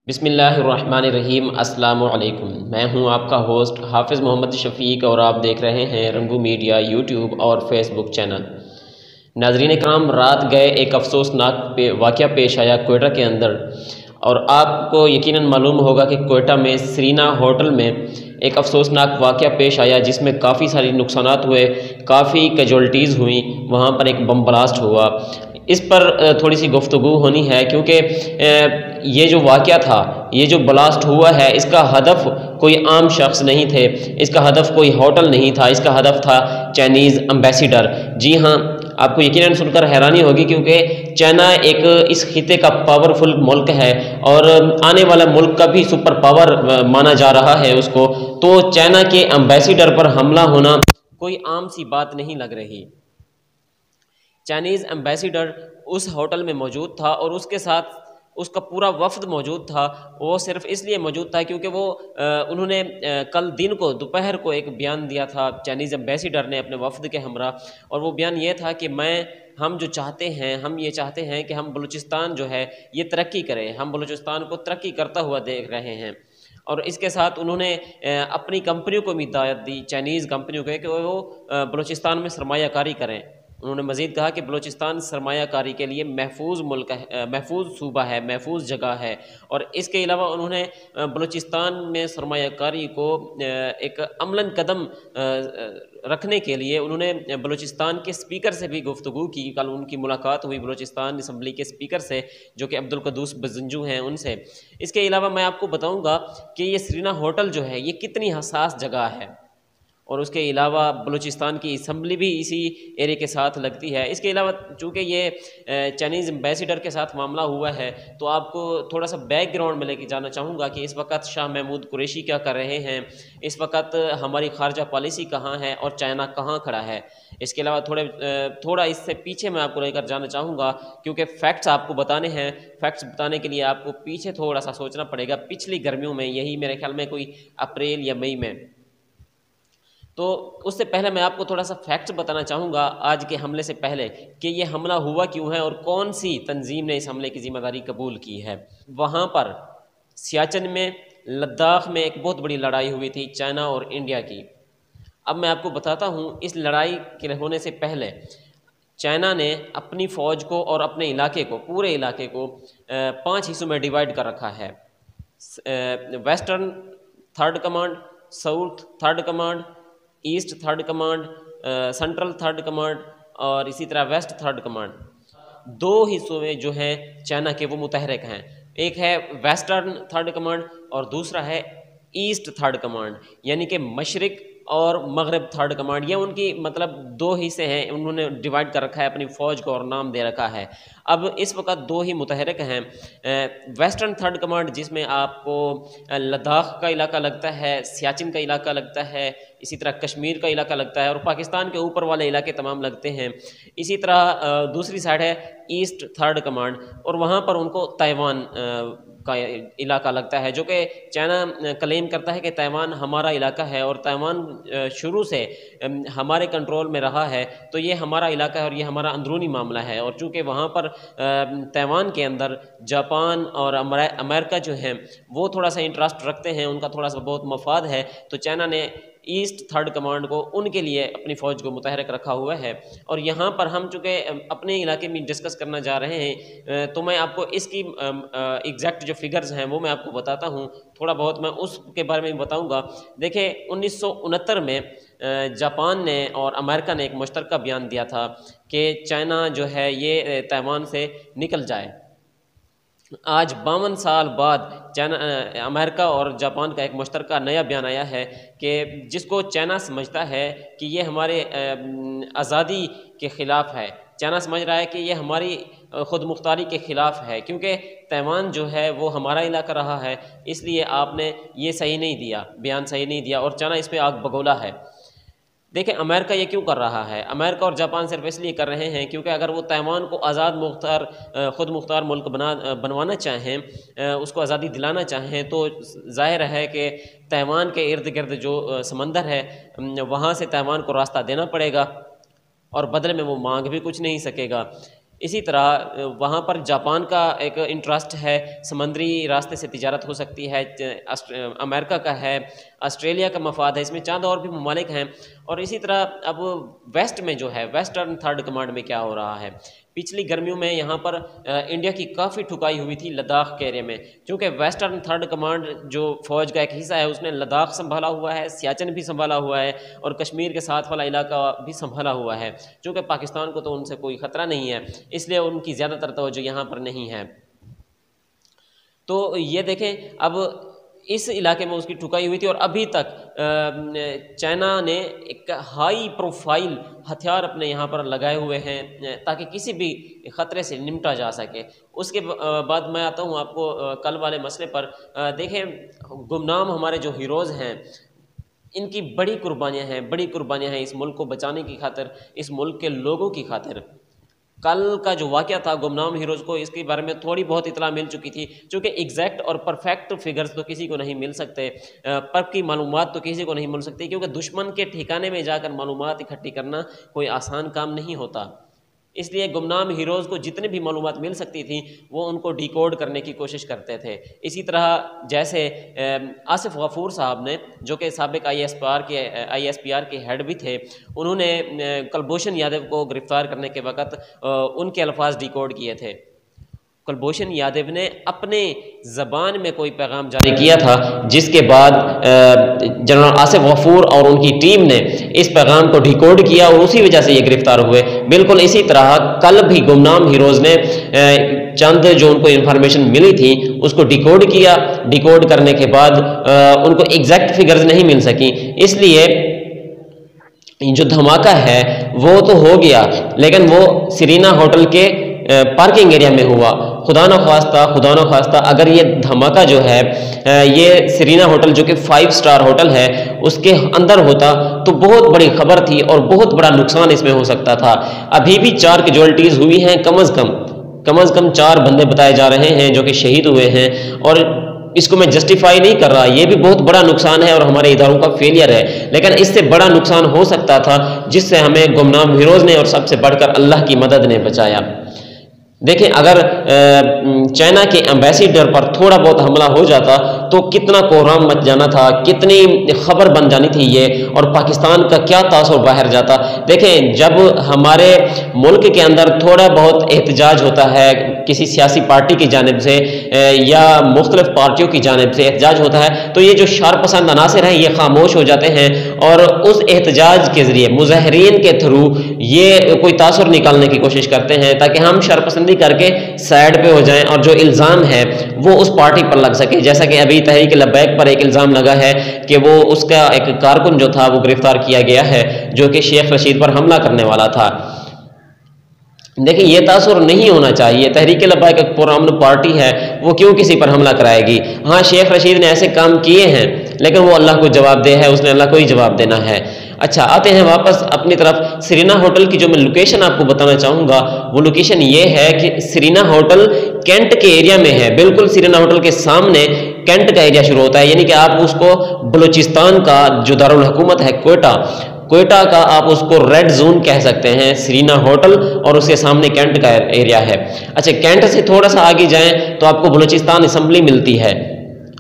بسم اللہ الرحمن الرحیم۔ السلام علیکم، میں ہوں آپ کا ہوسٹ حافظ محمد شفیق اور آپ دیکھ رہے ہیں رنگو میڈیا یوٹیوب اور فیس بک چینل۔ ناظرین کرام، رات گئے ایک افسوسناک واقعہ پیش آیا کوئٹہ کے اندر، اور آپ کو یقیناً معلوم ہوگا کہ کوئٹہ میں سرینا ہوٹل میں ایک افسوسناک واقعہ پیش آیا جس میں کافی ساری نقصانات ہوئے، کافی کیجولٹیز ہوئیں، وہاں پر ایک بم بلاسٹ ہوا۔ اس پر تھوڑی سی گفتگو ہونی ہے کیونکہ یہ جو واقعہ تھا، یہ جو بلاسٹ ہوا ہے، اس کا ہدف کوئی عام شخص نہیں تھے، اس کا ہدف کوئی ہوٹل نہیں تھا، اس کا ہدف تھا چائنیز امبیسیڈر۔ جی ہاں، آپ کو یقیناً سن کر حیرانی ہوگی کیونکہ چائنا ایک اس خطے کا پاورفل ملک ہے اور آنے والا ملک کا بھی سپر پاور مانا جا رہا ہے اس کو، تو چائنا کے امبیسیڈر پر حملہ ہونا کوئی عام سی بات نہیں لگ رہی۔ چائنیز امبیسیڈر اس ہوٹل میں موجود تھا اور اس کے ساتھ اس کا پورا وفد موجود تھا۔ وہ صرف اس لیے موجود تھا کیونکہ انہوں نے کل دن کو دوپہر کو ایک بیان دیا تھا چائنیز امبیسیڈر نے اپنے وفد کے ہمراہ، اور وہ بیان یہ تھا کہ ہم جو چاہتے ہیں، ہم یہ چاہتے ہیں کہ ہم بلوچستان جو ہے یہ ترقی کرے، ہم بلوچستان کو ترقی کرتا ہوا دیکھ رہے ہیں۔ اور اس کے ساتھ انہوں نے اپنی کمپنیوں کو بھی ہدایت دی، چائنیز کمپنیوں کو، کہ وہ بلوچستان میں سرمایہ کاری کریں۔ انہوں نے مزید کہا کہ بلوچستان سرمایہ کاری کے لیے محفوظ ملک ہے، محفوظ صوبہ ہے، محفوظ جگہ ہے، اور اس کے علاوہ انہوں نے بلوچستان میں سرمایہ کاری کو ایک عملاً قدم رکھنے کے لیے انہوں نے بلوچستان کے اسپیکر سے بھی گفتگو کی۔ کل ان کی ملاقات ہوئی بلوچستان اسمبلی کے اسپیکر سے، جو کہ عبدالقدوس بزنجو ہیں، ان سے۔ اس کے علاوہ میں آپ کو بتاؤں گا کہ یہ سرینا ہوٹل جو ہے یہ کتنی حساس جگہ ہے، اور اس کے علاوہ بلوچستان کی اسمبلی بھی اسی ایرے کے ساتھ لگتی ہے۔ اس کے علاوہ چونکہ یہ چائنیز امبیسیڈر کے ساتھ معاملہ ہوا ہے، تو آپ کو تھوڑا سا بیک گراؤنڈ میں لے کے جانا چاہوں گا کہ اس وقت شاہ محمود قریشی کیا کر رہے ہیں، اس وقت ہماری خارجہ پالیسی کہاں ہے اور چائنا کہاں کھڑا ہے۔ اس کے علاوہ تھوڑا اس سے پیچھے میں آپ کو لے کر جانا چاہوں گا کیونکہ فیکٹس آپ کو بتانے ہیں۔ فیکٹس بتانے کے لیے آپ کو پیچھے تھوڑا سا سوچنا پڑے گا، پچھلی گرمیوں میں، یہی میرے خیال میں کوئی اپریل یا مئی میں۔ تو اس سے پہلے میں آپ کو تھوڑا سا فیکٹس بتانا چاہوں گا آج کے حملے سے پہلے، کہ یہ حملہ ہوا کیوں ہے اور کون سی تنظیم نے اس حملے کی ذمہ داری قبول کی ہے۔ وہاں پر سیاچن میں، لداخ میں ایک بہت بڑی لڑائی ہوئی تھی چائنا اور انڈیا کی۔ اب میں آپ کو بتاتا ہوں، اس لڑائی کے ہونے سے پہلے چائنا نے اپنی فوج کو اور اپنے علاقے کو، پورے علاقے کو 5 حصوں میں ڈیوائڈ کر رکھا ہے: western third command, south third command, east third command, central third command, اور اسی طرح ویسٹ تھرڈ کمانڈ۔ 2 حصوں میں جو ہیں چائنا کے وہ متحرک ہیں، ایک ہے ویسٹرن تھرڈ کمانڈ اور دوسرا ہے ایسٹ تھرڈ کمانڈ، یعنی کہ مشرق اور مغرب تھرڈ کمانڈ۔ یہ ان کی مطلب 2 حصے ہیں، انہوں نے ڈیوائڈ کر رکھا ہے اپنی فوج کو اور نام دے رکھا ہے۔ اب اس وقت 2 ہی متحرک ہیں، ویسٹرن تھرڈ کمانڈ جس میں آپ کو لداخ کا علاقہ لگتا ہے، سیاچن کا علاقہ لگتا ہے، اسی طرح کشمیر کا علاقہ لگتا ہے، اور پاکستان کے اوپر والے علاقے تمام لگتے ہیں۔ اسی طرح دوسری سائڈ ہے ایسٹ تھرڈ کمانڈ، اور وہاں پر ان کو تائیوان کا علاقہ لگتا ہے، جو کہ چائنا کلیم کرتا ہے کہ تائیوان ہمارا علاقہ ہے اور تائیوان شروع سے ہمارے کنٹرول میں رہا ہے، تو یہ ہمارا علاقہ ہے اور یہ ہمارا اندرونی معاملہ ہے۔ اور چونکہ وہاں پر تائیوان کے اندر جاپان اور امریکہ جو ہیں وہ تھوڑا سا انٹرسٹ رکھتے ہیں، ان کا تھوڑا سا بہت مفاد ہے، تو چائنا نے ایسٹ تھرڈ کمانڈ کو ان کے لیے اپنی فوج کو متحرک رکھا ہوا ہے۔ اور یہاں پر ہم چونکہ اپنے علاقے میں ڈسکس کرنا جا رہے ہیں، تو میں آپ کو اس کی ایگزیکٹ جو فگرز ہیں وہ میں آپ کو بتاتا ہوں، تھوڑا بہت میں اس کے بارے میں بتاؤں گا۔ دیکھیں 1969 میں جاپان نے اور امریکہ نے ایک مشترکہ بیان دیا تھا کہ چائنا جو ہے یہ تائیوان سے نکل جائے۔ آج 52 سال بعد امریکہ اور جاپان کا ایک مشترکہ نیا بیان آیا ہے کہ جس کو چائنا سمجھتا ہے کہ یہ ہمارے آزادی کے خلاف ہے، چائنا سمجھ رہا ہے کہ یہ ہماری خود مختاری کے خلاف ہے، کیونکہ تائیوان جو ہے وہ ہمارا علاقہ رہا ہے، اس لیے آپ نے یہ صحیح نہیں دیا، بیان صحیح نہیں دیا، اور چائنا اس پہ آگ بگولا ہے۔ دیکھیں امریکہ یہ کیوں کر رہا ہے؟ امریکہ اور جاپان صرف اس لیے کر رہے ہیں کیونکہ اگر وہ تائیوان کو آزاد خود مختار ملک بنوانا چاہیں، اس کو آزادی دلانا چاہیں، تو ظاہر ہے کہ تائیوان کے ارد گرد جو سمندر ہے وہاں سے تائیوان کو راستہ دینا پڑے گا، اور بدلے میں وہ مانگ بھی کچھ نہیں سکے گا۔ اسی طرح وہاں پر جاپان کا ایک انٹرسٹ ہے، سمندری راستے سے تجارت ہو سکتی ہے، امریکہ کا ہے، آسٹریلیا کا مفاد ہے، اس میں چند اور بھی ممالک ہیں۔ اور اسی طرح اب ویسٹ میں جو ہے، ویسٹرن تھرڈ کمانڈ میں کیا ہو رہا ہے، پچھلی گرمیوں میں یہاں پر انڈیا کی کافی ٹھکائی ہوئی تھی لداخ کے ایرے میں، چونکہ ویسٹرن تھرڈ کمانڈ جو فوج کا ایک حصہ ہے اس نے لداخ سنبھالا ہوا ہے، سیاچن بھی سنبھالا ہوا ہے، اور کشمیر کے ساتھ والا علاقہ بھی سنبھالا ہوا ہے، چونکہ پاکستان کو تو ان سے کوئی خطرہ نہیں ہے، اس لیے ان کی زیادہ تر توجہ یہاں پر نہیں ہے۔ تو یہ دیکھیں اب اس علاقے میں اس کی ٹھکائی ہوئی تھی، اور ابھی تک چائنا نے ایک ہائی پروفائل ہتھیار اپنے یہاں پر لگائے ہوئے ہیں تاکہ کسی بھی خطرے سے نمٹا جا سکے۔ اس کے بعد میں آتا ہوں آپ کو کل والے مسئلے پر۔ دیکھیں گمنام ہمارے جو ہیروز ہیں ان کی بڑی قربانیاں ہیں اس ملک کو بچانے کی خاطر، اس ملک کے لوگوں کی خاطر۔ کل کا جو واقعہ تھا گمنام ہیروز کو، اس کے بارے میں تھوڑی بہت اطلاع مل چکی تھی، چونکہ ایگزیکٹ اور پرفیکٹ فگرز تو کسی کو نہیں مل سکتے، پکی معلومات تو کسی کو نہیں مل سکتی، کیونکہ دشمن کے ٹھکانے میں جا کر معلومات اکٹھی کرنا کوئی آسان کام نہیں ہوتا۔ اس لیے گمنام ہیروز کو جتنے بھی معلومات مل سکتی تھیں وہ ان کو ڈیکوڈ کرنے کی کوشش کرتے تھے۔ اسی طرح جیسے آصف غفور صاحب نے، جو کہ سابق آئی ایس پی آر کے ہیڈ بھی تھے، انہوں نے کلبھوشن یادو کو گرفتار کرنے کے وقت ان کے الفاظ ڈیکوڈ کیے تھے۔ کلبھوشن یادو نے اپنے زبان میں کوئی پیغام جاری کیا تھا، جس کے بعد جنرل آصف غفور اور ان کی ٹیم نے اس پیغام کو ڈیکوڈ کیا اور اسی وجہ سے یہ گرفتار ہوئے۔ بالکل اسی طرح کل بھی گمنام ہیروز نے چند جو ان کو انفارمیشن ملی تھی اس کو ڈیکوڈ کیا، ڈیکوڈ کرنے کے بعد ان کو ایگزیکٹ فگرز نہیں مل سکیں، اس لیے جو دھماکہ ہے وہ تو ہو گیا، لیکن وہ سرینا ہوٹل کے پارکنگ ایریا میں ہوا۔ خدا نخواستہ اگر یہ دھماکہ جو ہے یہ سرینا ہوٹل جو کہ 5 اسٹار ہوٹل ہے اس کے اندر ہوتا تو بہت بڑی خبر تھی اور بہت بڑا نقصان اس میں ہو سکتا تھا۔ ابھی بھی 4 کیجوالٹیز ہوئی ہیں، کم از کم 4 بندے بتائے جا رہے ہیں جو کہ شہید ہوئے ہیں، اور اس کو میں جسٹیفائی نہیں کر رہا، یہ بھی بہت بڑا نقصان ہے اور ہمارے اداروں کا فیلئر ہے، لیکن اس سے بڑا نقصان ہو سکتا تھا جس سے ہمیں گمنام ہیروز نے اور سب سے بڑھ کر اللہ کی مدد نے بچایا۔ دیکھیں اگر چائنا کے ایمبیسیڈر پر تھوڑا بہت حملہ ہو جاتا تو کتنا کوہرام مچ جانا تھا، کتنی خبر بن جانی تھی یہ، اور پاکستان کا کیا تاثر باہر جاتا۔ دیکھیں جب ہمارے ملک کے اندر تھوڑا بہت احتجاج ہوتا ہے کسی سیاسی پارٹی کی جانب سے یا مختلف پارٹیوں کی جانب سے احتجاج ہوتا ہے تو یہ جو شر پسند عناصر ہیں یہ خاموش ہو جاتے ہیں، اور اس احتجاج کے ذریعے مظاہرین کے تھرو یہ کوئی تاثر نکالنے کی کوشش کرتے ہیں تاکہ ہم شر پسندی کر کے سائڈ پہ ہو جائیں اور جو الزام ہے وہ اس پارٹی پر لگ سکے۔ جیسا کہ ابھی تحریک لبیک پر ایک الزام لگا ہے کہ وہ اس کا ایک کارکن جو تھا وہ گرفتار کیا گیا ہے جو کہ شیخ رشید پر حملہ کرنے والا تھا۔ دیکھیں یہ تاثر نہیں ہونا چاہیے، تحریک لبیک ایک پرامن پارٹی ہے، وہ کیوں کسی پر حملہ کرائے گی؟ ہاں شیخ رشید نے ایسے کام کیے ہیں لیکن وہ اللہ کو جواب دہ ہے، اس نے اللہ کو ہی جواب دینا ہے۔ اچھا آتے ہیں واپس اپنی طرف۔ سرینا ہوٹل کی جو میں لوکیشن آپ کو بتانا چاہوں گا وہ لوکیشن یہ ہے کہ سرینا ہوٹل کینٹ کے ایریا میں ہے، بالکل سرینا ہوٹل کے سامنے کینٹ کا ایریا شروع ہوتا ہے، یعنی کہ آپ اس کو بلوچستان کا جو دارالحکومت ہے کوئٹہ کا آپ اس کو ریڈ زون کہہ سکتے ہیں، سرینا ہوٹل اور اس کے سامنے کینٹ کا ایریا ہے۔ اچھا کینٹ سے تھوڑا سا آگے جائیں تو آپ کو بلوچستان اسمبلی ملتی ہے،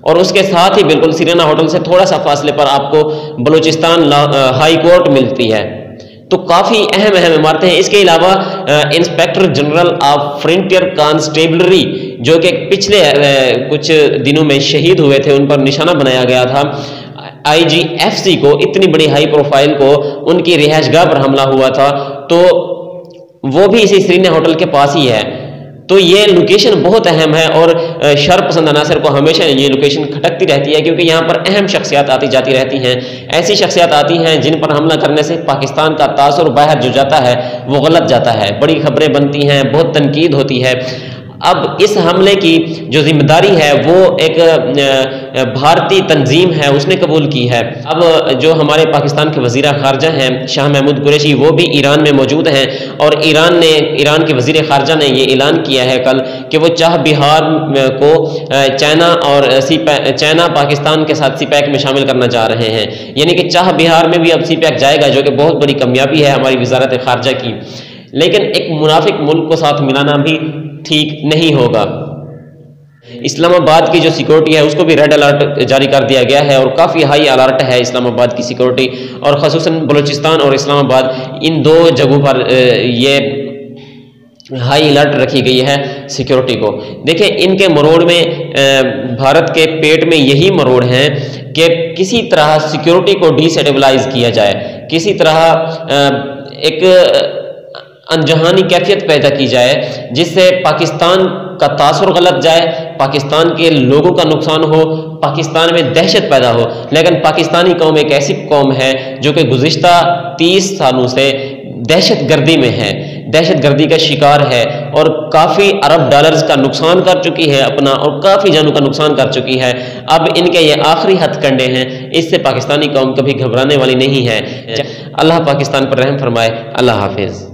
اور اس کے ساتھ ہی بالکل سرینا ہوٹل سے تھوڑا سا فاصلے پر آپ کو بلوچستان ہائی کورٹ ملتی ہے۔ تو کافی اہم عمارتیں ہیں۔ اس کے علاوہ inspector general of frontier constabulary جو کہ پچھلے کچھ دنوں میں شہید ہوئے تھے، ان پر نشانہ بنایا گیا تھا۔ IGFC کو، اتنی بڑی ہائی پروفائل کو ان کی رہائش گاہ پر حملہ ہوا تھا، تو وہ بھی اسی سرینا ہوٹل کے پاس ہی ہے۔ تو یہ لوکیشن بہت اہم ہے اور شر پسند عناصر کو ہمیشہ یہ لوکیشن کھٹکتی رہتی ہے، کیونکہ یہاں پر اہم شخصیات آتی جاتی رہتی ہیں، ایسی شخصیات آتی ہیں جن پر حملہ کرنے سے پاکستان کا تاثر باہر جو جاتا ہے وہ غلط جاتا ہے، بڑی خبریں بنتی ہیں، بہت تنقید ہوتی ہے۔ اب اس حملے کی جو ذمہ داری ہے وہ ایک بھارتی تنظیم ہے اس نے قبول کی ہے۔ اب جو ہمارے پاکستان کے وزیر خارجہ ہیں شاہ محمود قریشی، وہ بھی ایران میں موجود ہیں، اور ایران کے وزیر خارجہ نے یہ اعلان کیا ہے کل کہ وہ چاہ بہار کو چائنا پاکستان کے ساتھ سی پیک میں شامل کرنا چاہ رہے ہیں، یعنی کہ چاہ بہار میں بھی اب سی پیک جائے گا، جو کہ بہت بڑی کامیابی ہے ہماری وزارت خارجہ کی۔ لیکن ایک منافق ملک کو ساتھ ملانا بھی ٹھیک نہیں ہوگا۔ اسلام آباد کی جو سیکورٹی ہے اس کو بھی ریڈ الرٹ جاری کر دیا گیا ہے، اور کافی ہائی الرٹ ہے اسلام آباد کی سیکورٹی، اور خصوصاً بلوچستان اور اسلام آباد ان دو جگہوں پر یہ ہائی الرٹ رکھی گئی ہے سیکورٹی کو۔ دیکھیں ان کے مروڑ میں، بھارت کے پیٹ میں یہی مروڑ ہیں کہ کسی طرح سیکورٹی کو ڈی سٹیبلائز کیا جائے، کسی طرح ایک انجہانی کیفیت پیدا کی جائے جس سے پاکستان کا تاثر غلط جائے، پاکستان کے لوگوں کا نقصان ہو، پاکستان میں دہشت پیدا ہو۔ لیکن پاکستانی قوم ایک ایسی قوم ہے جو کہ گزشتہ 30 سالوں سے دہشت گردی میں ہے، دہشت گردی کا شکار ہے، اور کافی ارب ڈالرز کا نقصان کر چکی ہے اپنا، اور کافی جانوں کا نقصان کر چکی ہے۔ اب ان کے یہ آخری ہتھ کنڈے ہیں، اس سے پاکستانی قوم کبھی گھبرانے والی نہیں ہے۔ اللہ پاکستان پر رحم فرمائے۔ اللہ حافظ۔